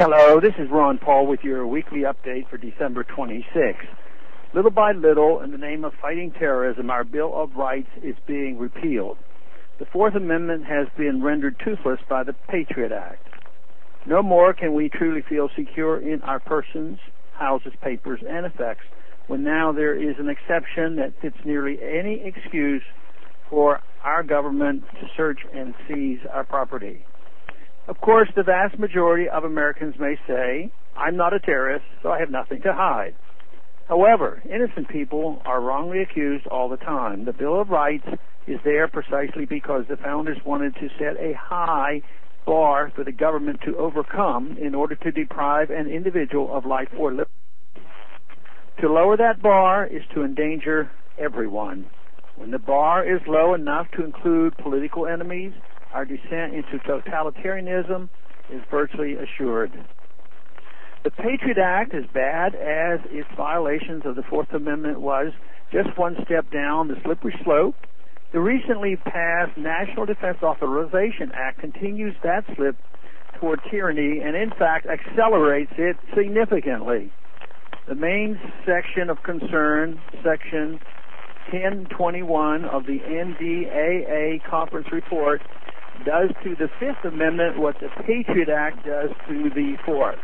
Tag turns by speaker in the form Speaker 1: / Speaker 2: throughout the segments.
Speaker 1: Hello, this is Ron Paul with your weekly update for December 26th. Little by little, in the name of fighting terrorism, our Bill of Rights is being repealed. The Fourth Amendment has been rendered toothless by the PATRIOT Act. No more can we truly feel secure in our persons, houses, papers, and effects when now there is an exception that fits nearly any excuse for our government to search and seize our property. Of course, the vast majority of Americans may say, I'm not a terrorist, so I have nothing to hide. However, innocent people are wrongly accused all the time. The Bill of Rights is there precisely because the founders wanted to set a high bar for the government to overcome in order to deprive an individual of life or liberty. To lower that bar is to endanger everyone. When the bar is low enough to include political enemies, our descent into totalitarianism is virtually assured. The PATRIOT Act, as bad as its violations of the Fourth Amendment was, just one step down the slippery slope. The recently passed National Defense Authorization Act continues that slip toward tyranny and, in fact, accelerates it significantly. The main section of concern, Section 1021 of the NDAA Conference Report, does to the Fifth Amendment what the PATRIOT Act does to the Fourth.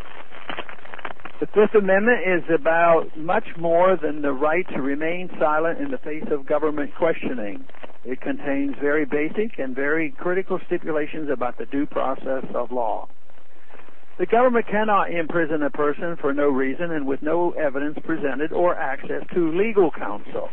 Speaker 1: The Fifth Amendment is about much more than the right to remain silent in the face of government questioning. It contains very basic and very critical stipulations about the due process of law. The government cannot imprison a person for no reason and with no evidence presented or access to legal counsel.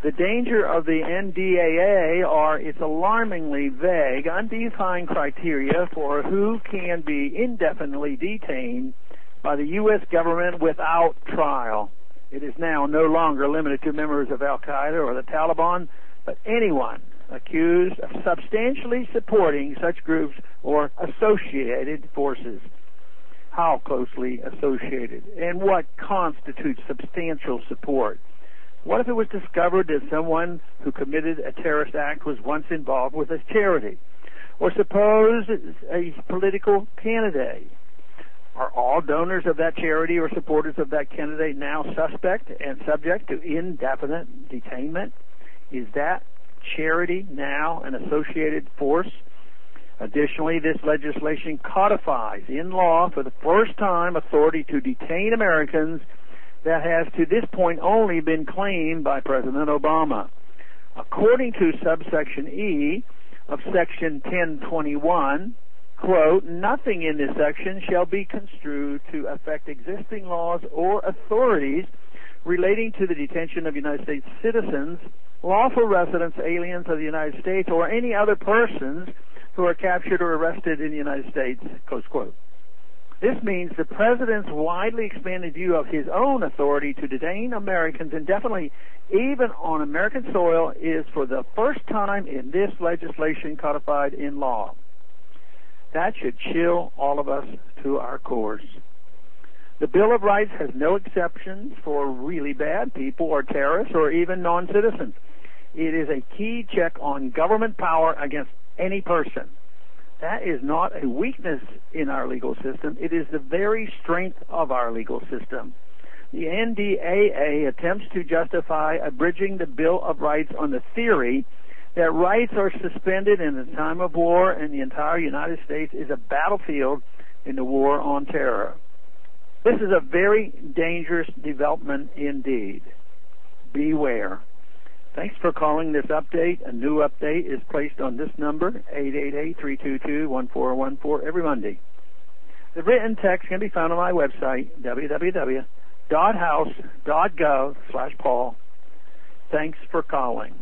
Speaker 1: The danger of the NDAA are its alarmingly vague, undefined criteria for who can be indefinitely detained by the U.S. government without trial. It is now no longer limited to members of Al-Qaeda or the Taliban, but anyone accused of substantially supporting such groups or associated forces. How closely associated? And what constitutes substantial support? What if it was discovered that someone who committed a terrorist act was once involved with a charity? Or suppose it's a political candidate. Are all donors of that charity or supporters of that candidate now suspect and subject to indefinite detainment? Is that charity now an associated force? Additionally, this legislation codifies in law for the first time authority to detain Americans that has to this point only been claimed by President Obama. According to subsection E of section 1021, quote, nothing in this section shall be construed to affect existing laws or authorities relating to the detention of United States citizens, lawful residents, aliens of the United States, or any other persons who are captured or arrested in the United States, close quote. This means the President's widely expanded view of his own authority to detain Americans indefinitely, even on American soil, is for the first time in this legislation codified in law. That should chill all of us to our cores. The Bill of Rights has no exceptions for really bad people or terrorists or even non-citizens. It is a key check on government power against any person. That is not a weakness in our legal system. It is the very strength of our legal system. The NDAA attempts to justify abridging the Bill of Rights on the theory that rights are suspended in the time of war and the entire United States is a battlefield in the war on terror. This is a very dangerous development indeed. Beware. Thanks for calling this update. A new update is placed on this number, 888-322-1414, every Monday. The written text can be found on my website, www.house.gov/Paul. Thanks for calling.